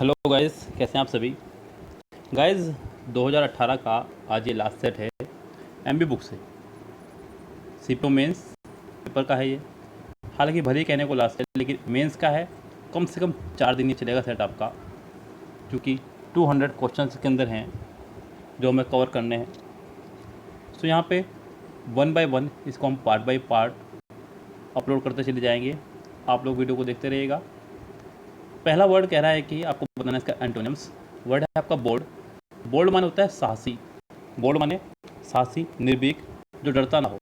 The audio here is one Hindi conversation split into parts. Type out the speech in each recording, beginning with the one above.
हेलो गाइस, कैसे हैं आप सभी। गाइस 2018 का आज ये लास्ट सेट है एमबी बुक से मेंस पेपर का है ये। हालांकि भले ही कहने को लास्ट है, लेकिन मेंस का है। कम से कम 4 दिन ही चलेगा सेट आपका, क्योंकि 200 क्वेश्चन के अंदर हैं जो हमें कवर करने हैं। तो यहाँ पे 1 बाय 1 इसको हम पार्ट बाय पार्ट अपलोड करते चले जाएंगे। आप लोग वीडियो को देखते रहिएगा। पहला वर्ड कह रहा है कि आपको बताना है इसका एंटोनिम्स। वर्ड है आपका बोल्ड। बोल्ड माने होता है साहसी। बोल्ड माने साहसी, निर्भीक, जो डरता ना हो।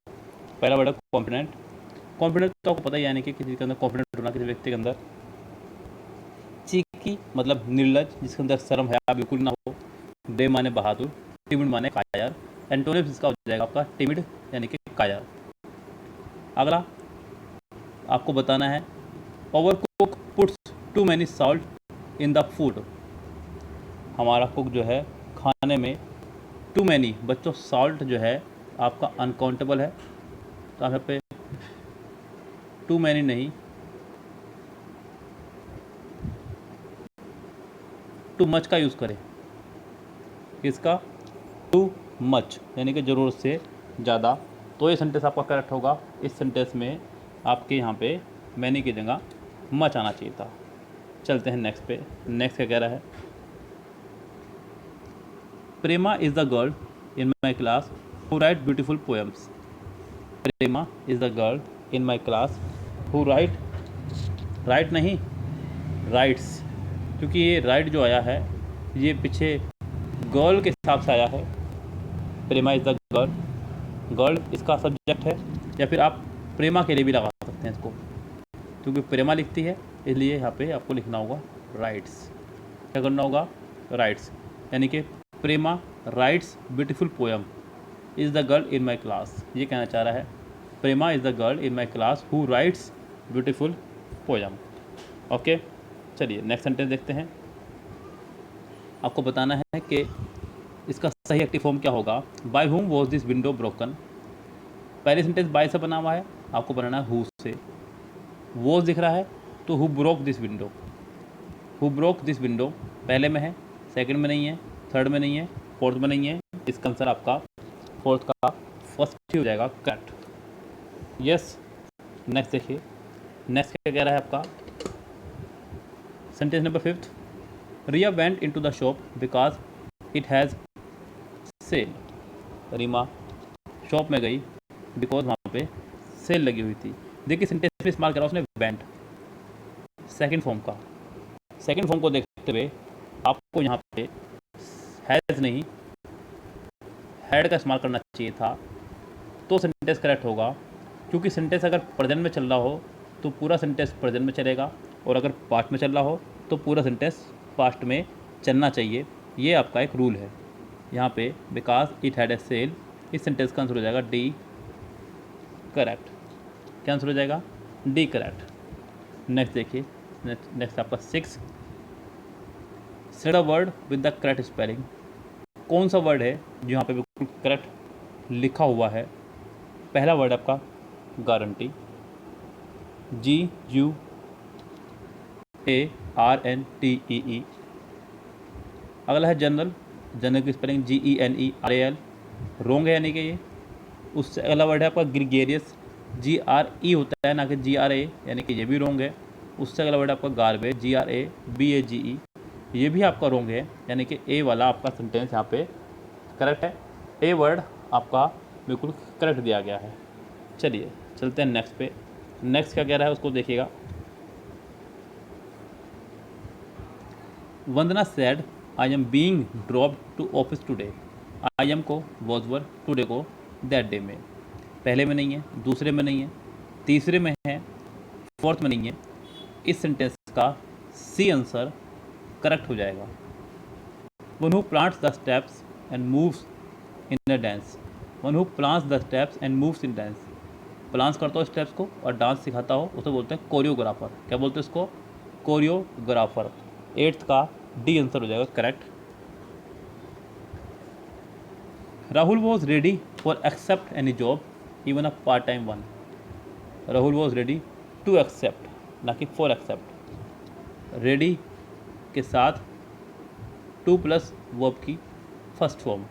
पहला वर्ड है कॉन्फिडेंट। कॉन्फिडेंट तो आपको पता ही, यानी कि किसी के अंदर कॉन्फिडेंट होना, किसी व्यक्ति के अंदर। चीकी मतलब निर्लज, जिसके अंदर शर्म है बिल्कुल ना हो। ब्रेव माने बहादुर। टिमिड माने कायर। एंटोनिम्स इसका हो जाएगा आपका टिमिड यानी कि कायर। अगला आपको बताना है over cook puts too many salt in the food. हमारा कुक जो है खाने में टू मैनी, बच्चों सॉल्ट जो है आपका अनकाउंटेबल है, तो आप यहाँ पे टू मैनी नहीं, टू मच का यूज़ करें। इसका टू मच यानी कि ज़रूरत से ज़्यादा, तो ये सेंटेंस आपका करेक्ट होगा। इस सेंटेंस में आपके यहाँ पे मैनी की जगह मच आना चाहिए था। चलते हैं नेक्स्ट पे। नेक्स्ट क्या कह रहा है, Prema is the girl in my class who write beautiful poems. Prema is the girl in my class who write नहीं, राइट्स, क्योंकि ये राइट जो आया है ये पीछे गर्ल के हिसाब से आया है। Prema is the girl, girl इसका सब्जेक्ट है, या फिर आप प्रेमा के लिए भी लगा सकते हैं इसको, क्योंकि प्रेमा लिखती है इसलिए यहाँ पे आपको लिखना होगा राइट्स। क्या करना होगा, राइट्स, यानी कि Prema writes beautiful poem is the girl in my class. ये कहना चाह रहा है Prema is the girl in my class who writes beautiful poem. Okay, चलिए नेक्स्ट सेंटेंस देखते हैं। आपको बताना है कि इसका सही एक्टिव फॉर्म क्या होगा। By whom was this window broken. पहले सेंटेंस बाय से बना हुआ है, आपको बनाना है हु से। वॉज दिख रहा है तो who broke this window. Who broke this window पहले में है, सेकंड में नहीं है, थर्ड में नहीं है, फोर्थ में नहीं है। इसका आंसर आपका फोर्थ का फर्स्ट ही हो जाएगा, करेक्ट। यस, नेक्स्ट देखिए। नेक्स्ट क्या कह रहा है आपका, sentence number 5। Riya went into the shop because it has sale. Reema shop में गई बिकॉज वहाँ पे सेल लगी हुई थी। देखिए सेंटेंस में इस्तेमाल करा उसने वेंट, सेकंड फॉर्म का। सेकंड फॉर्म को देखते हुए आपको यहाँ पे हैज़ नहीं हैड का इस्तेमाल करना चाहिए था, तो सेंटेंस करेक्ट होगा। क्योंकि सेंटेंस अगर प्रेजेंट में चल रहा हो तो पूरा सेंटेंस प्रेजेंट में चलेगा, और अगर पास्ट में चल रहा हो तो पूरा सेंटेंस पास्ट में चलना चाहिए। ये आपका एक रूल है। यहाँ पे because it had a sale, इस सेंटेंस का आंसर हो जाएगा डी, करेक्ट। क्या आंसर हो जाएगा, डी, करेक्ट। नेक्स्ट देखिए। नेक्स्ट आपका 6। Said a word with the correct spelling. कौन सा वर्ड है जो यहाँ पे बिल्कुल करेक्ट लिखा हुआ है। पहला वर्ड आपका गारंटी, GUARNTEE। अगला है जनरल, जनरल की स्पेलिंग GENERAL, रोंग है यानी कि ये। उससे अगला वर्ड है आपका ग्रीगेरियस, GRE होता है ना कि GRA, यानी कि ये भी रोंग है। उससे अगला वर्ड आपका गार्बेज, GRABAGE, ये भी आपका रोंग है, यानी कि ए वाला आपका सेंटेंस यहाँ पे करेक्ट है। ए वर्ड आपका बिल्कुल करेक्ट दिया गया है। चलिए चलते हैं नेक्स्ट पे। नेक्स्ट क्या कह रहा है उसको देखिएगा। Vandana said I am being dropped to office today. I am को वॉज वर, टुडे को दैट डे में। पहले में नहीं है, दूसरे में नहीं है, तीसरे में है, फोर्थ में नहीं है। इस सेंटेंस का सी आंसर करेक्ट हो जाएगा। One who plants the steps and moves in a dance. One who plants the steps and moves in dance. Plans करता हो स्टेप्स को और डांस सिखाता हो उसे बोलते हैं कोरियोग्राफर। क्या बोलते हैं इसको, कोरियोग्राफर। 8th का डी आंसर हो जाएगा, correct. Rahul was ready for accept any job even a part time one. Rahul was ready to accept, ना कि फॉर एक्सेप्ट। रेडी के साथ टू प्लस वर्ब की first form.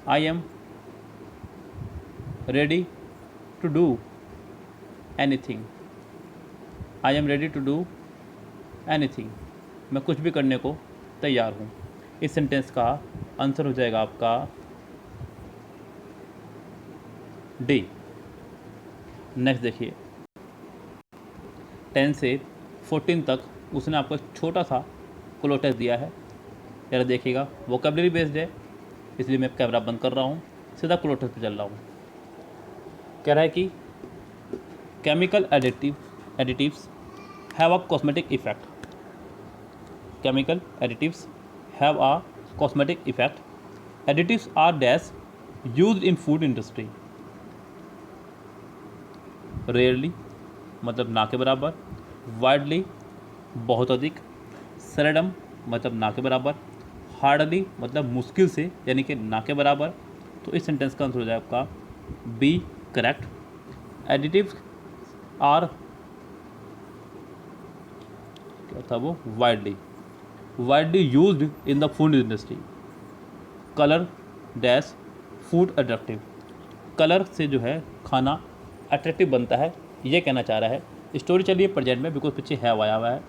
I am ready to do anything. I am ready to do anything, मैं कुछ भी करने को तैयार हूँ। इस सेंटेंस का आंसर हो जाएगा आपका डी। नेक्स्ट देखिए, 10 से 14 तक उसने आपको एक छोटा सा क्लो टेस्ट दिया है। यार देखिएगा, वोकेबलरी बेस्ड है, इसलिए मैं कैमरा बंद कर रहा हूँ, सीधा क्लो टेस्ट पे चल रहा हूँ। कह रहा है कि chemical additives have a cosmetic effect. Chemical additives have a cosmetic effect. Additives are dash used in food industry. Rarely मतलब ना के बराबर, वाइडली बहुत अधिक, सेल्डम मतलब ना के बराबर, हार्डली मतलब मुश्किल से यानी कि ना के बराबर। तो इस सेंटेंस का आंसर हो जाएगा आपका बी करेक्ट। एडिटिव्स आर क्या था वो, widely used in the food industry. Colour dash food attractive. Colour से जो है खाना अट्रैक्टिव बनता है, ये कहना चाह रहा है। स्टोरी चलिए प्रेजेंट में, बिकॉज पीछे हैव आया हुआ है।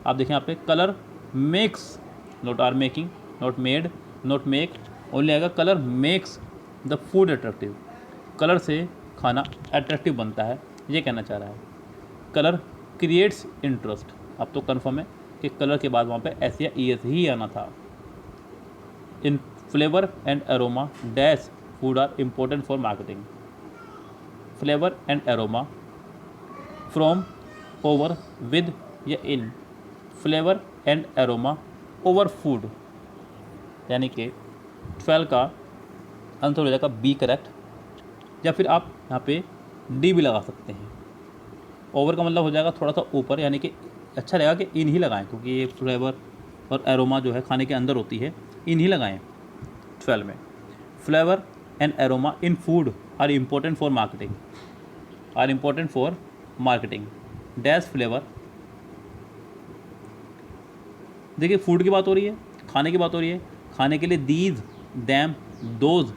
आप देखें यहाँ पे colour makes, not are making, not made, not make, only आएगा colour makes the food attractive. Colour से खाना अट्रैक्टिव बनता है, ये कहना चाह रहा है। Colour creates interest. अब तो कन्फर्म है कि कलर के बाद वहाँ पे एस या ई एस ही आना था। In flavour and aroma dash food are important for marketing. Flavour and aroma from, over, with या in. Flavour and aroma over food, यानी कि 12 का आंसर हो जाएगा बी करेक्ट। या फिर आप यहाँ पे डी भी लगा सकते हैं। ओवर का मतलब हो जाएगा थोड़ा सा ऊपर, यानी कि अच्छा रहेगा कि इन ही लगाएं, क्योंकि ये फ्लेवर और एरोमा जो है खाने के अंदर होती है, इन ही लगाएं 12 में। Flavour and aroma in food are important for marketing. Are important for marketing dash flavour. देखिए फूड की बात हो रही है, खाने की बात हो रही है। खाने के लिए दीज, दैम, दोज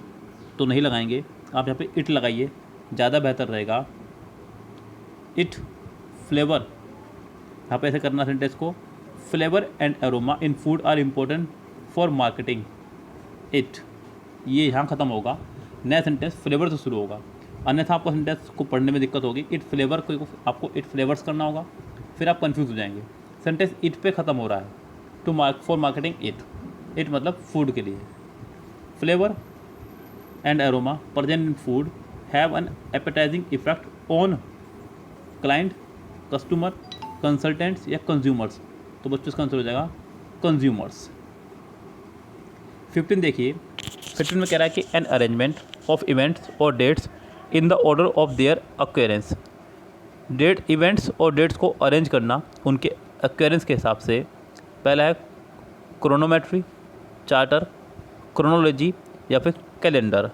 तो नहीं लगाएंगे, आप यहाँ पे इट लगाइए, ज़्यादा बेहतर रहेगा। इट फ्लेवर, यहाँ पे ऐसे करना सेंटेंस को। Flavour and aroma in food are important for marketing it, ये यहाँ ख़त्म होगा। नया सेंटेंस फ्लेवर से शुरू होगा, अन्यथा आपको सेंटेंस को पढ़ने में दिक्कत होगी। इट फ्लेवर को आपको इट फ्लेवर्स करना होगा, फिर आप कंफ्यूज हो जाएंगे। सेंटेंस इट पे ख़त्म हो रहा है। टू फॉर मार्केटिंग इट मतलब फूड के लिए। Flavour and aroma present in food have an appetising effect on client, customer, consultants या कंज्यूमर्स। तो बच्चों इसका आंसर हो जाएगा कंज्यूमर्स। 15 देखिए, 15 में कह रहा है कि एन अरेंजमेंट ऑफ इवेंट्स और dates in the order of their occurrence. Date, events और डेट्स को अरेंज करना उनके अक्वेरेंस के हिसाब से। पहला है क्रोनोमेट्री, चार्टर, क्रोनोलॉजी या फिर कैलेंडर।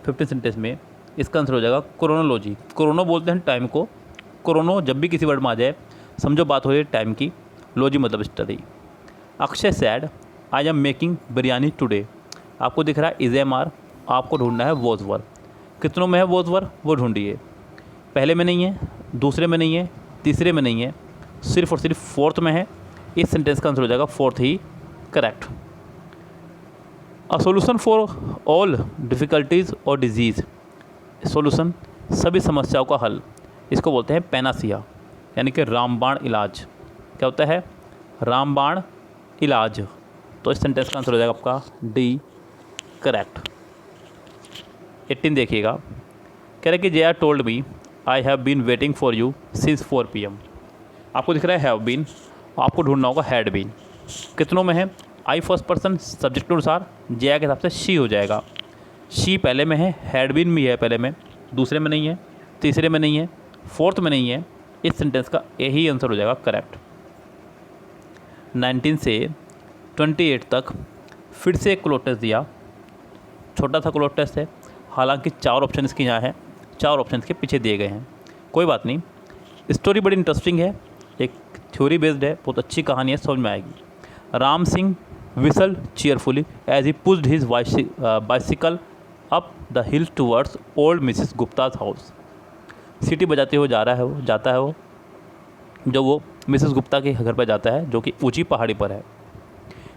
15 सेंटेंस में इसका आंसर हो जाएगा क्रोनोलॉजी। क्रोनो बोलते हैं टाइम को, क्रोनो जब भी किसी वर्ड में आ जाए समझो बात हो रही है टाइम की, लॉजी मतलब study. Akshay sad I am making biryani today. आपको दिख रहा है इज एम आर, आपको ढूंढना है वॉज वर। कितनों में है वॉज वर, वो ढूंढिए। पहले में नहीं है, दूसरे में नहीं है, तीसरे में नहीं है, सिर्फ और सिर्फ फोर्थ में है। इस सेंटेंस का आंसर हो जाएगा fourth he correct. A solution for all difficulties और डिजीज़। सोल्यूशन सभी समस्याओं का हल, इसको बोलते हैं पैनासिया, यानी कि रामबाण इलाज। क्या होता है, रामबाण इलाज। तो इस सेंटेंस का आंसर हो जाएगा आपका डी करेक्ट। 18 देखिएगा, कह रहे कि J R told me I have been waiting for you since 4 PM। आपको दिख रहा है हैव बीन, आपको ढूंढना होगा हैड बीन। कितनों में है, आई फर्स्ट पर्सन सब्जेक्ट अनुसार जे आर के हिसाब से शी हो जाएगा। शी पहले में है, हैड बीन भी है पहले में, दूसरे में नहीं है, तीसरे में नहीं है, फोर्थ में नहीं है। इस सेंटेंस का यही आंसर हो जाएगा करेक्ट। 19 से 28 तक फिर से एक क्लोज टेस्ट दिया, छोटा सा क्लोज टेस्ट है, हालांकि 4 ऑप्शन इसके यहाँ है, 4 ऑप्शन के पीछे दिए गए हैं। कोई बात नहीं, स्टोरी बड़ी इंटरेस्टिंग है, एक थ्योरी बेस्ड है, बहुत अच्छी कहानी है, समझ में आएगी। Ram Singh whistled cheerfully as he pushed his bicycle up the hill towards old Mrs. Gupta's house. सीटी बजाते हुए जाता है वो जो वो मिसेस गुप्ता के घर पर जाता है जो कि ऊंची पहाड़ी पर है.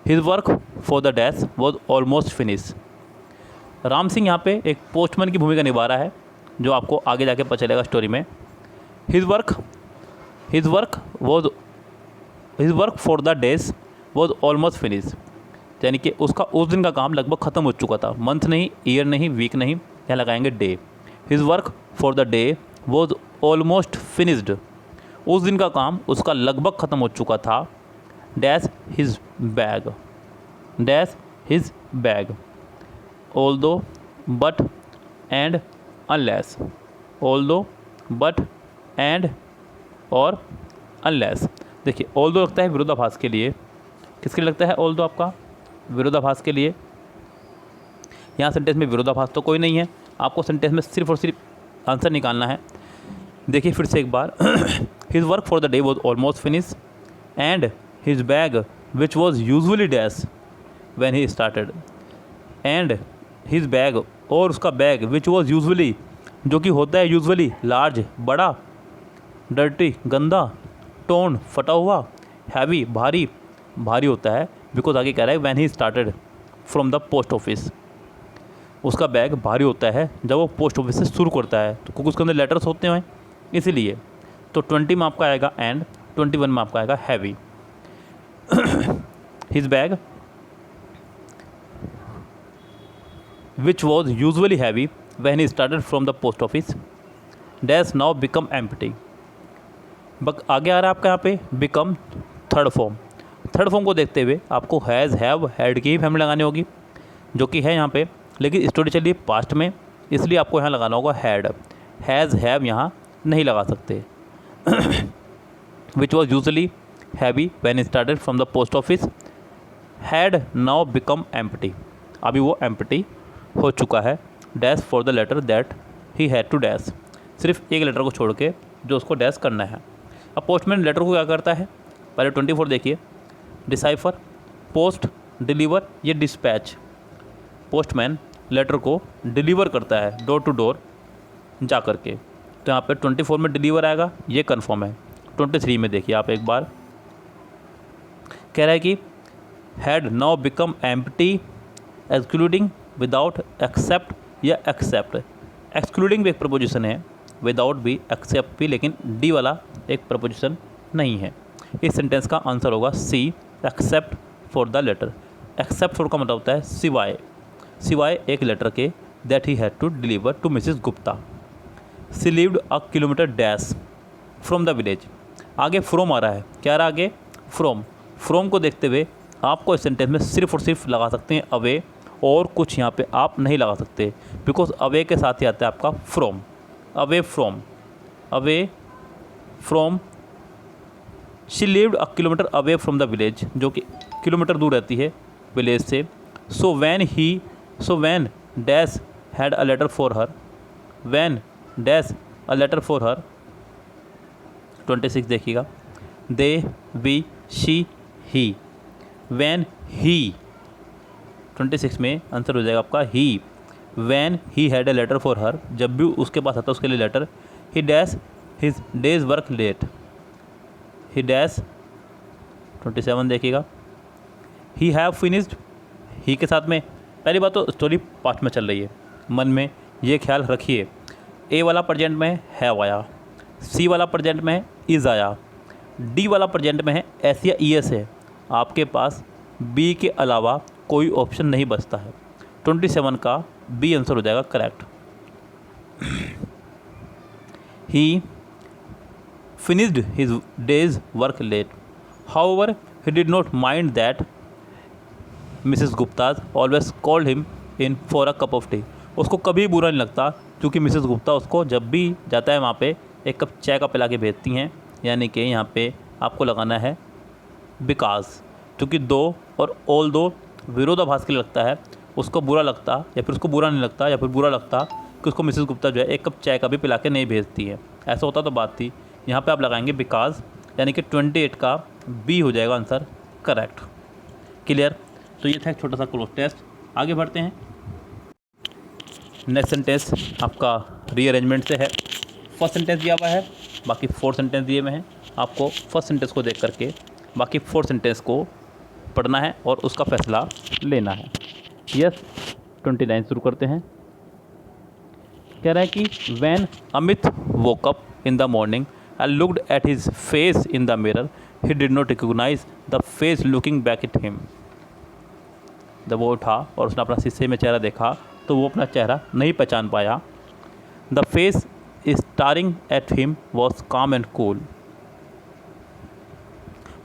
His work for the desk was almost finished. Ram Singh यहाँ पे एक पोस्टमैन की भूमिका निभा रहा है जो आपको आगे जाके पता चलेगा स्टोरी में. His work for the desk was almost finished. यानी कि उसका उस दिन का काम लगभग ख़त्म हो चुका था. मंथ नहीं, ईयर नहीं, वीक नहीं, यहाँ लगाएंगे day. His work for the day was almost finished. उस दिन का काम उसका लगभग ख़त्म हो चुका था. Dash his bag although but and unless. Although but and और अनलेस. देखिए ऑल्दो लगता है विरोधाभास के लिए. किसके लिए लगता है ऑल्दो? आपका विरोधाभास के लिए. यहाँ सेंटेंस में विरोधाभास तो कोई नहीं है. आपको सेंटेंस में सिर्फ और सिर्फ आंसर निकालना है. देखिए फिर से एक बार. His work for the day was almost finish and his bag which was usually dash when he started. And his bag और उसका बैग विच वॉज यूजली जो कि होता है यूजली लार्ज बड़ा, डर्टी गंदा, टोन फटा हुआ, हैवी भारी होता है. बिकॉज आगे कह रहा है when he started from the post office. उसका बैग भारी होता है जब वो पोस्ट ऑफिस से शुरू करता है, तो क्योंकि उसके अंदर लेटर्स होते हैं इसीलिए. तो 20 में आपका आएगा एंड, 21 में आपका आएगा heavy. His bag which was usually heavy when he started from the post office dash now become empty. आगे आ रहा है आपका यहाँ पे become third form. Third form को देखते हुए आपको हैज़, हैव, हैड की ही फैमिली लगानी होगी जो कि है यहाँ पे. लेकिन स्टोरी चलिए पास्ट में, इसलिए आपको यहाँ लगाना होगा हैड. हैज़, हैव यहाँ नहीं लगा सकते. Which was usually heavy when started from the post office had now become empty. अभी वो एम्प्टी हो चुका है. Dash for the letter that he had to dash. सिर्फ एक लेटर को छोड़ के जो उसको डैश करना है. अब पोस्टमैन लेटर को क्या करता है? पहले 24 देखिए. डिसाइफर, पोस्ट, डिलीवर, ये डिस्पैच. पोस्टमैन लेटर को डिलीवर करता है डोर टू डोर जा कर के. तो यहाँ पे 24 में डिलीवर आएगा, ये कन्फर्म है. 23 में देखिए आप एक बार, कह रहा है कि had now become empty excluding, without, except या एक्सेप्ट. एक्सक्लूडिंग भी एक प्रपोजिशन है, विदाउट भी, एक्सेप्ट भी, लेकिन डी वाला एक प्रपोजिशन नहीं है. इस सेंटेंस का आंसर होगा C, except for the letter. Except for का मतलब होता है सिवाय, सिवाय एक लेटर के that he had to deliver to Mrs Gupta. She lived a kilometre dash from the village. आगे फ्रॉम आ रहा है. क्या आ रहा है आगे? फ्रॉम. फ्रॉम को देखते हुए आपको इस सेंटेंस में सिर्फ और सिर्फ लगा सकते हैं अवे, और कुछ यहाँ पे आप नहीं लगा सकते. बिकॉज अवे के साथ ही आता है आपका from. Away from, away from. She lived a kilometre away from the village, जो कि किलोमीटर दूर रहती है विलेज से. So when dash had a letter for her. When dash a letter for her. 26 देखिएगा. They, we, she, he. When he, 26 में आंसर हो जाएगा आपका he. When he had a letter for her, जब भी उसके पास आता उसके लिए letter. He dash his days work late. He dash 27 देखिएगा. He have finished. ही के साथ में पहली बात तो स्टोरी पास्ट में चल रही है, मन में ये ख्याल रखिए. ए वाला प्रेजेंट में हैव आया, सी वाला प्रेजेंट में इज़ आया, डी वाला प्रेजेंट में है एस या ई एस है. आपके पास बी के अलावा कोई ऑप्शन नहीं बचता है. 27 का बी आंसर हो जाएगा correct. He finished his day's work late. However, he did not mind that Mrs. Gupta always called him in for a cup of tea. उसको कभी बुरा नहीं लगता क्योंकि मिसेस गुप्ता उसको जब भी जाता है वहाँ पे एक कप चाय का पिला के भेजती हैं. यानी कि यहाँ पे आपको लगाना है बिकॉज, क्योंकि दो और ऑल दो विरोधाभास के लिए लगता है. उसको बुरा लगता या फिर उसको बुरा नहीं लगता या फिर बुरा लगता कि उसको मिसेस गुप्ता जो है एक कप चाय का भी पिला के नहीं भेजती है. ऐसा होता तो बात थी. यहाँ पे आप लगाएंगे बिकॉज, यानी कि 28 का बी हो जाएगा आंसर करेक्ट. क्लियर। तो ये था एक छोटा सा क्लोज टेस्ट। आगे बढ़ते हैं। नेक्स्ट सेंटेंस आपका रीअरेंजमेंट से है। फर्स्ट सेंटेंस दिया हुआ है, बाकी 4 सेंटेंस दिए हुए हैं। आपको फर्स्ट सेंटेंस को देख करके बाकी 4 सेंटेंस को पढ़ना है और उसका फैसला लेना है। यस 29 शुरू करते हैं। कह रहा है कि when Amit woke up in the morning and looked at his face in the mirror he did not recognise the face looking back at him. जब वो उठा और उसने अपना शीशे में चेहरा देखा तो वो अपना चेहरा नहीं पहचान पाया। The face staring at him was calm and cool.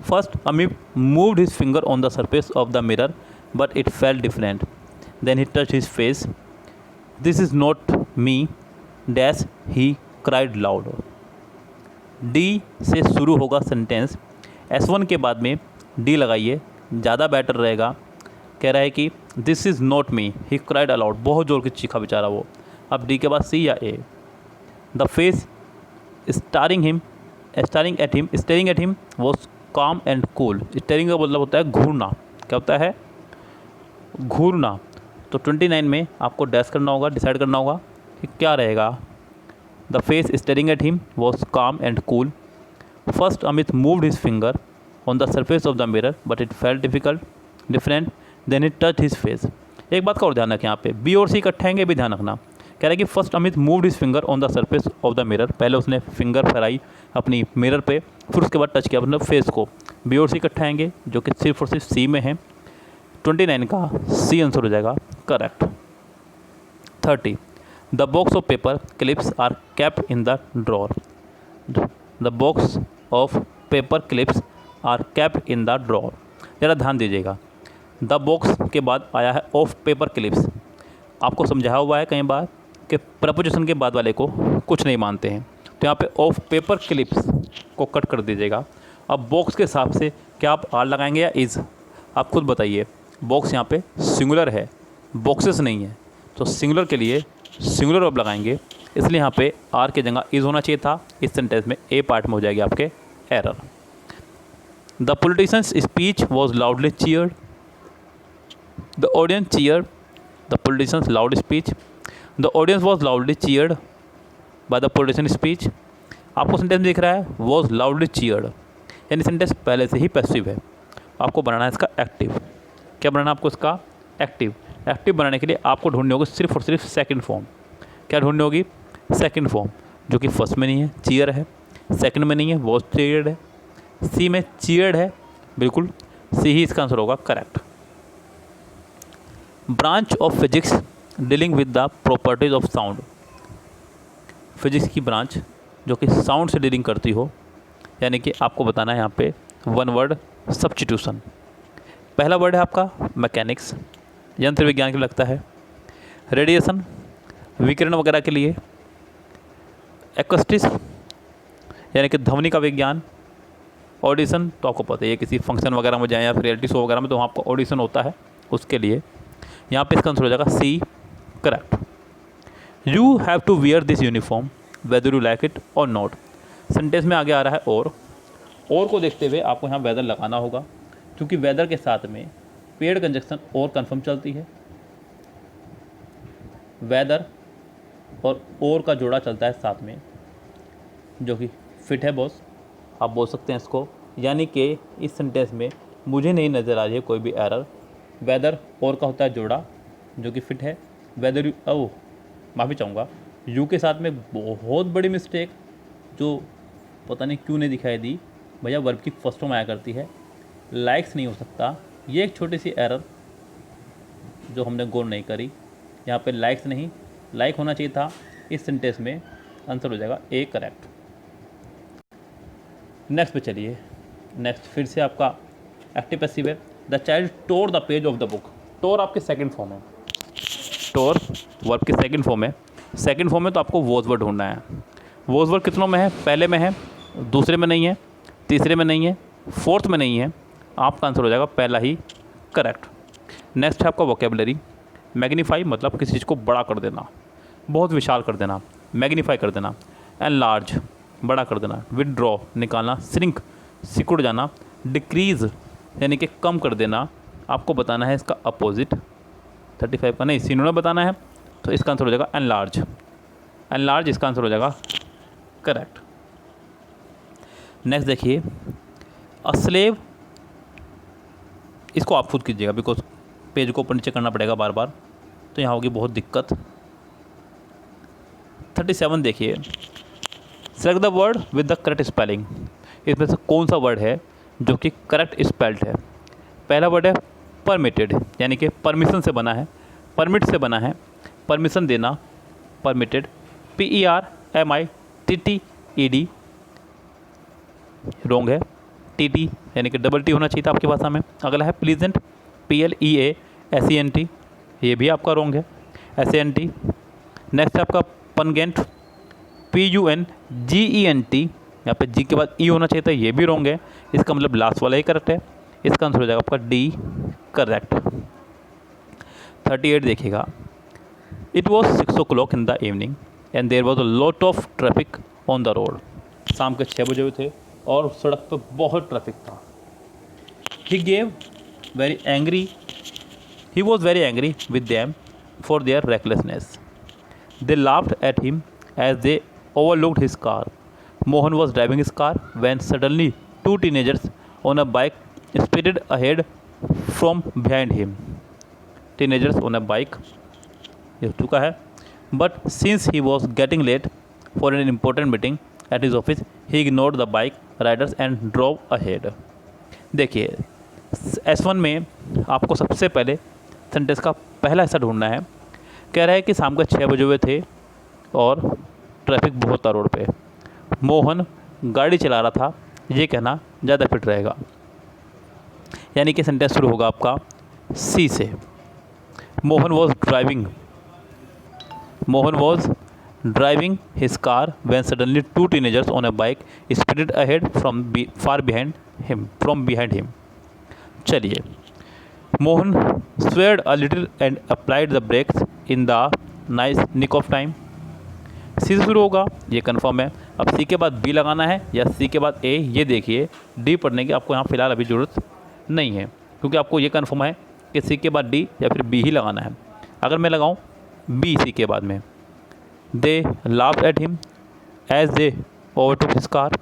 First Amit moved his finger on the surface of the mirror but it felt different. Then he touched his face. This is not me dash he cried loud. D से शुरू होगा सेंटेंस। S1 के बाद में डी लगाइए, ज़्यादा बेटर रहेगा। कह रहा है कि this is not me he cried allowed, बहुत ज़ोर की चीखा बेचारा वो। अब डी के बाद सी या A. The face staring at him was calm and cool. Staring का मतलब होता है घूरना। क्या होता है? घूरना। तो 29 में आपको डैश करना होगा, डिसाइड करना होगा कि क्या रहेगा। The face staring at him was calm and cool. First Amit moved his finger on the surface of the mirror but it felt different. Then he touch his face. एक बात का और ध्यान रखें, यहाँ पे बी और सी इकट्ठे आएंगे, भी ध्यान रखना। कह रहा है कि first Amit moved his finger on the surface of the mirror, पहले उसने फिंगर फैलाई अपनी मिरर पे, फिर उसके बाद टच किया अपने फेस को। बी और सी इकट्ठे आएंगे जो कि सिर्फ और सिर्फ सी में है। 29 का सी आंसर हो जाएगा correct. 30 the box of paper clips are kept in the drawer. The box of paper clips are kept in the drawer. ज़रा ध्यान दीजिएगा, द बॉक्स के बाद आया है ऑफ पेपर क्लिप्स। आपको समझाया हुआ है कई बार कि प्रपोजिशन के बाद वाले को कुछ नहीं मानते हैं, तो यहाँ पे ऑफ पेपर क्लिप्स को कट कर दीजिएगा। अब बॉक्स के हिसाब से क्या आप आर लगाएंगे या इज़, आप खुद बताइए। बॉक्स यहाँ पे सिंगुलर है, बॉक्सेस नहीं है, तो सिंगुलर के लिए सिंगुलर वर्ब लगाएंगे, इसलिए यहाँ पे आर की जगह इज़ होना चाहिए था। इस सेंटेंस में ए पार्ट में हो जाएगी आपके error. The politicians speech was loudly cheered. The audience cheered the politicians loud speech. The audience was loudly cheered by the politician speech. आपको सेंटेंस दिख रहा है वॉज लाउडली चीयर्ड, यानी सेंटेंस पहले से ही पैसिव है। आपको बनाना है इसका एक्टिव। क्या बनाना है आपको इसका? एक्टिव। एक्टिव बनाने के लिए आपको ढूंढनी होगी सिर्फ और सिर्फ सेकंड फॉर्म। क्या ढूंढनी होगी? सेकंड फॉर्म, जो कि फर्स्ट में नहीं है, चीयर है। सेकंड में नहीं है, वॉज चीयर्ड है। सी में चीयर्ड है, बिल्कुल सी ही इसका आंसर होगा correct. Branch of physics dealing with the properties of sound. Physics की ब्रांच जो कि साउंड से डीलिंग करती हो, यानी कि आपको बताना है यहाँ पे वन वर्ड सब्स्टिट्यूशन। पहला वर्ड है आपका मैकेनिक्स, यंत्र विज्ञान के लिए लगता है। रेडिएशन, विकिरण वगैरह के लिए। एक्वेस्टिक्स यानी कि ध्वनि का विज्ञान। ऑडिशन तो आपको पता है, ये किसी फंक्शन वगैरह में जाए या फिर रियलिटी शो वगैरह में, तो वहाँ आपको ऑडिशन होता है, उसके लिए। यहाँ पे इसका आंसर हो जाएगा C correct. You have to wear this uniform whether you like it और नॉट। सेंटेंस में आगे आ रहा है और को देखते हुए आपको यहाँ वेदर लगाना होगा, क्योंकि वेदर के साथ में पेड कंजक्शन और कन्फर्म चलती है। वेदर और का जोड़ा चलता है साथ में, जो कि फिट है बॉस, आप बोल सकते हैं इसको। यानी कि इस सेंटेंस में मुझे नहीं नज़र आ रही है कोई भी एरर। वेदर और का होता है जोड़ा जो कि फिट है। वेदर यू माफ़ी चाहूँगा, यू के साथ में बहुत बड़ी मिस्टेक जो पता नहीं क्यों नहीं दिखाई दी भैया, वर्ब की फर्स्ट फॉर्म आया करती है। लाइक्स नहीं हो सकता, ये एक छोटी सी एरर जो हमने गौर नहीं करी। यहाँ पे लाइक्स नहीं, लाइक होना चाहिए था इस सेंटेंस में। आंसर हो जाएगा ए करेक्ट। नेक्स्ट पे चलिए। नेक्स्ट फिर से आपका एक्टिव पैसिव है। The child tore the page of the book. Tore आपके सेकंड फॉर्म है, टोर वर्ब की सेकंड फॉर्म है। सेकंड फॉर्म में तो आपको वॉज वर्ड ढूंढना है। वॉज वर्ड कितनों में है? पहले में है, दूसरे में नहीं है, तीसरे में नहीं है, फोर्थ में नहीं है। आपका आंसर हो जाएगा पहला ही करेक्ट। नेक्स्ट है आपका वोकेबलरी। मैग्नीफाई मतलब किसी चीज़ को बड़ा कर देना, बहुत विशाल कर देना, मैग्नीफाई कर देना। एनलार्ज बड़ा कर देना। विदड्रॉ निकालना। श्रिंक सिकुड़ जाना। डिक्रीज़ यानी कि कम कर देना। आपको बताना है इसका अपोजिट, 35 का नहीं, सिनोनिम बताना है, तो इसका आंसर हो जाएगा एनलार्ज। एनलार्ज इसका आंसर हो जाएगा करेक्ट। नेक्स्ट देखिए, अ स्लेव, इसको आप खुद कीजिएगा बिकॉज पेज को ऊपर नीचे करना पड़ेगा बार बार, तो यहाँ होगी बहुत दिक्कत। 37 देखिए, select the word with the correct spelling, इसमें से कौन सा वर्ड है जो कि करेक्ट स्पेल्ड है। पहला वर्ड है परमिटेड, यानी कि परमिशन से बना है, परमिट से बना है, परमिशन देना, परमिटेड, PERMITTED, रॉन्ग है, TT यानी कि डबल टी होना चाहिए था आपकी भाषा में। अगला है प्लीजेंट, PLEASENT, ये भी आपका रॉन्ग है, SANT। नेक्स्ट है आपका पनगेंट, PUNGENT, यहाँ पे जी के बाद ई होना चाहिए था, ये भी रॉन्ग है, इसका मतलब लास्ट वाला ही करेक्ट है, इसका आंसर हो जाएगा आपका डी करेक्ट। 38 देखिएगा, it was 6 o'clock in the evening and there was a lot of traffic on the road, शाम के 6 बजे हुए थे और सड़क पर बहुत ट्रैफिक था। He was very angry with them for their recklessness, they laughed at him as they overlooked his car. Mohan was driving his car when suddenly 2 teenagers on a bike speeded ahead from behind him. Teenagers on a bike, ये हो चुका है, but since he was getting late for an important meeting at his office, he ignored the bike riders and drove ahead. देखिए S1 में आपको सबसे पहले सेंटेंस का पहला हिस्सा ढूंढना है। कह रहा है कि शाम के 6 बजे हुए थे और ट्रैफिक बहुत था रोड पे, मोहन गाड़ी चला रहा था, ये कहना ज़्यादा फिट रहेगा, यानी कि सेंटेंस शुरू होगा आपका सी से। Mohan was driving his car when suddenly 2 teenagers on a bike speeded ahead from behind him. चलिए, Mohan swerved a little and applied the brakes in the nice nick of time. C से शुरू होगा, ये कन्फर्म है। अब सी के बाद बी लगाना है या सी के बाद ए, ये देखिए डी पढ़ने की आपको यहाँ फिलहाल अभी ज़रूरत नहीं है, क्योंकि आपको ये कन्फर्म है कि सी के बाद डी या फिर बी ही लगाना है। अगर मैं लगाऊँ बी सी के बाद में, they laughed at him as they overtook his car,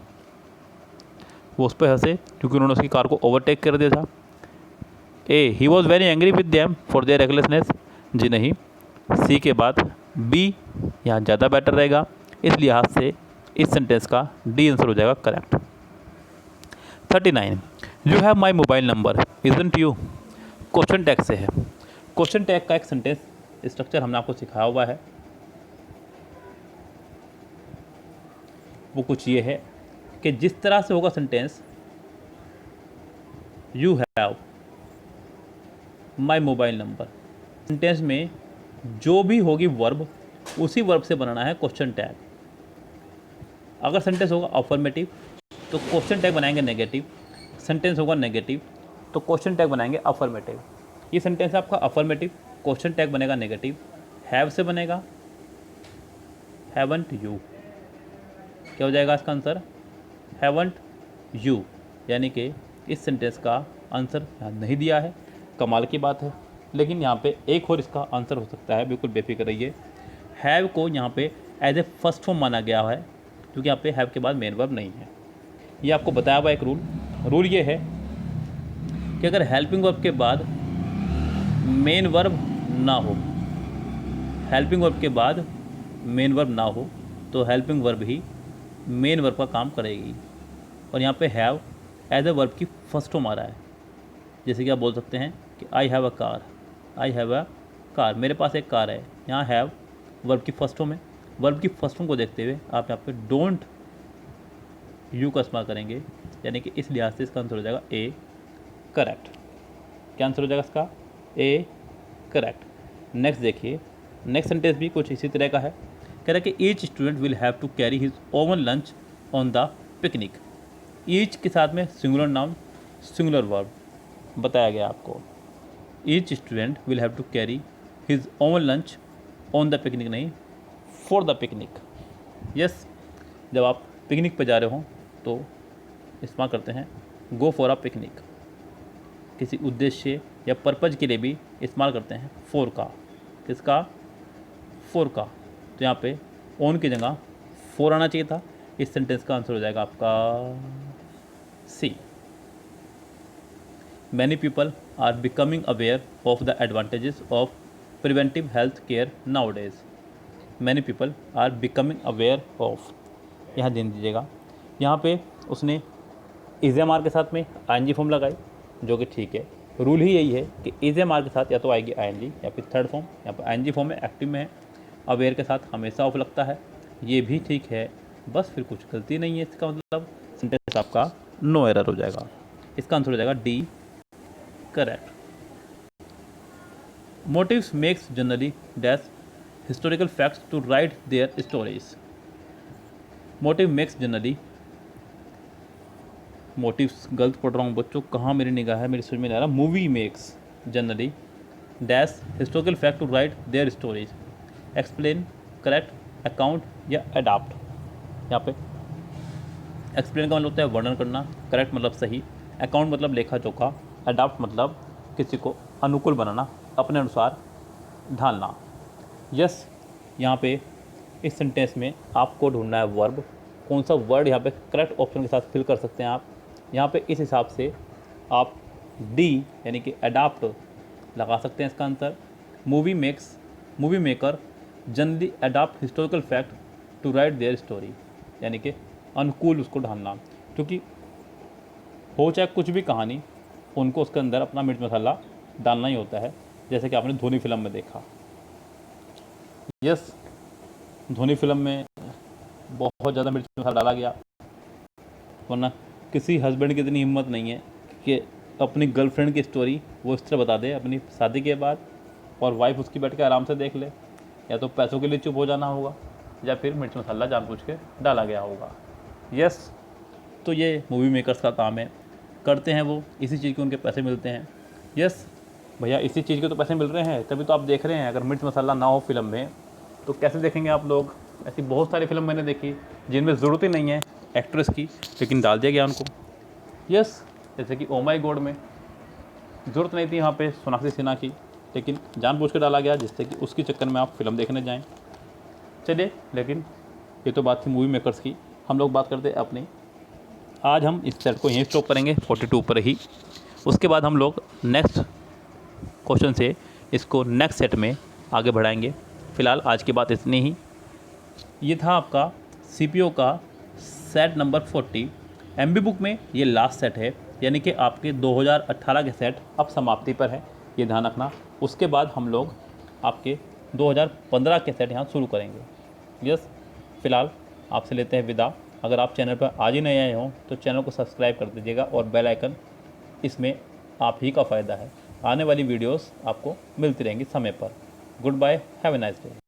वो उस पर हंसे क्योंकि उन्होंने उसकी कार को ओवरटेक कर दिया था। A he was very angry with them for their recklessness, जी नहीं। सी के बाद बी यहाँ ज़्यादा बेटर रहेगा, इस लिहाज से इस सेंटेंस का डी आंसर हो जाएगा correct. 39, you have my mobile number isn't you, question tag से है। क्वेश्चन टैग का एक सेंटेंस स्ट्रक्चर हमने आपको सिखाया हुआ है, वो कुछ ये है कि जिस तरह से होगा sentence, you have my mobile number, sentence में जो भी होगी वर्ब, उसी वर्ब से बनाना है क्वेश्चन टैग। अगर सेंटेंस होगा अफर्मेटिव तो क्वेश्चन टैग बनाएंगे नेगेटिव, सेंटेंस होगा नेगेटिव तो क्वेश्चन टैग बनाएंगे अफर्मेटिव। ये सेंटेंस है आपका अफर्मेटिव, क्वेश्चन टैग बनेगा नेगेटिव, हैव से बनेगा हैवंट यू, क्या हो जाएगा इसका आंसर हैवंट यू, यानी कि इस सेंटेंस का आंसर यहाँ नहीं दिया है। कमाल की बात है, लेकिन यहाँ पे एक और इसका आंसर हो सकता है, बिल्कुल बेफिक्र रहिए। हैव को यहाँ पे एज ए फर्स्ट फॉर्म माना गया है, क्योंकि यहाँ पे हैव के बाद मेन वर्ब नहीं है। ये आपको बताया हुआ एक रूल ये है कि अगर हेल्पिंग वर्ब के बाद मेन वर्ब ना हो, हेल्पिंग वर्ब के बाद मेन वर्ब ना हो, तो हेल्पिंग वर्ब ही मेन वर्ब का काम करेगी। और यहाँ पे हैव एज ए वर्ब की फर्स्ट फॉर्म आ रहा है, जैसे कि आप बोल सकते हैं कि I have a car, I have a car, मेरे पास एक कार है। यहाँ हैव वर्ब की फर्स्ट फॉर्म है, वर्ब की फर्स्ट फॉर्म को देखते हुए आप यहाँ पे डोंट यू का इस्तेमाल करेंगे, यानी कि इस लिहाज से इसका आंसर हो जाएगा ए करेक्ट। क्या आंसर हो जाएगा इसका ए करेक्ट। नेक्स्ट देखिए, नेक्स्ट सेंटेंस भी कुछ इसी तरह का है। कह रहा है कि each student will have to carry his own lunch on the picnic. Each के साथ में सिंगुलर नाउन सिंगुलर वर्ब बताया गया आपको। Each student will have to carry his own lunch on the picnic, नहीं फॉर द पिकनिक। यस, जब आप पिकनिक पे जा रहे हो तो इस्तेमाल करते हैं गो फॉर अ पिकनिक किसी उद्देश्य या पर्पज के लिए भी इस्तेमाल करते हैं फॉर का। किसका? फॉर का। तो यहाँ पे ऑन की जगह फॉर आना चाहिए था। इस सेंटेंस का आंसर हो जाएगा आपका C. Many people are becoming aware of the advantages of preventive health care nowadays. Many people are becoming aware of, यहाँ ध्यान दीजिएगा, यहाँ पे उसने इज एम आर के साथ में आई फॉर्म लगाई, जो कि ठीक है। रूल ही यही है कि इज एम आर के साथ या तो आएगी आई या फिर थर्ड फॉर्म। यहाँ पर आई फॉर्म में एक्टिव में है, अवेयर के साथ हमेशा ऑफ लगता है, ये भी ठीक है। बस फिर कुछ गलती नहीं है, इसका मतलब सेंटेंस आपका नो एरर हो जाएगा। इसका आंसर हो जाएगा D, correct. Motives makes generally dash historical facts to write their stories. Motive makes generally, motives गलत पढ़ रहा हूँ बच्चों, कहाँ मेरी निगाह है, मेरी समझ में नहीं आ रहा। Movie makes generally dash historical fact to write their stories. Explain, correct, account या अडाप्ट। यहाँ पे एक्सप्लेन का मतलब होता है वर्णन करना, करेक्ट मतलब सही, अकाउंट मतलब लेखा जोखा, अडाप्ट मतलब किसी को अनुकूल बनाना, अपने अनुसार ढालना। यस, यहाँ पे इस सेंटेंस में आपको ढूंढना है वर्ब। कौन सा वर्ड यहाँ पे करेक्ट ऑप्शन के साथ फिल कर सकते हैं आप। यहाँ पे इस हिसाब से आप डी यानी कि अडाप्ट लगा सकते हैं इसका answer. Movie maker generally adapt historical fact to write their story, यानी कि अनुकूल उसको ढालना, क्योंकि हो चाहे कुछ भी कहानी, उनको उसके अंदर अपना मिर्च मसाला डालना ही होता है, जैसे कि आपने धोनी फिल्म में देखा। यस, धोनी फिल्म में बहुत ज़्यादा मिर्च मसाला डाला गया, वरना किसी हस्बैंड की इतनी हिम्मत नहीं है कि अपनी गर्लफ्रेंड की स्टोरी वो इस तरह बता दे अपनी शादी के बाद, और वाइफ उसकी बैठ के आराम से देख ले। या तो पैसों के लिए चुप हो जाना होगा, या फिर मिर्च मसाला जानबूझ के डाला गया होगा। यस, तो ये मूवी मेकर्स का काम है, करते हैं वो, इसी चीज़ के उनके पैसे मिलते हैं। यस भैया, इसी चीज़ के तो पैसे मिल रहे हैं, तभी तो आप देख रहे हैं। अगर मिर्च मसाला ना हो फिल्म में तो कैसे देखेंगे आप लोग। ऐसी बहुत सारी फिल्म मैंने देखी जिनमें ज़रूरत ही नहीं है एक्ट्रेस की, लेकिन डाल दिया गया उनको। यस, जैसे कि ओ माई गॉड में ज़रूरत नहीं थी यहाँ पे सोनाक्षी सिन्हा की, लेकिन जानबूझ के डाला गया जिससे कि उसके चक्कर में आप फिल्म देखने जाएं। चलिए, लेकिन ये तो बात थी मूवी मेकर्स की, हम लोग बात करते हैं अपनी। आज हम इस सेट को यहीं स्टॉप करेंगे 42 पर ही। उसके बाद हम लोग नेक्स्ट क्वेश्चन से इसको नेक्स्ट सेट में आगे बढ़ाएंगे। फ़िलहाल आज की बात इतनी ही। ये था आपका CPO का सेट नंबर 40। MB बुक में ये लास्ट सेट है, यानी कि आपके 2018 के सेट अब समाप्ति पर है, ये ध्यान रखना। उसके बाद हम लोग आपके 2015 के सेट यहाँ शुरू करेंगे। यस, फ़िलहाल आपसे लेते हैं विदा। अगर आप चैनल पर आज ही नए आए हों तो चैनल को सब्सक्राइब कर दीजिएगा, और बेल आइकन, इसमें आप ही का फ़ायदा है। आने वाली वीडियोस आपको मिलती रहेंगी समय पर। Goodbye, have a nice day.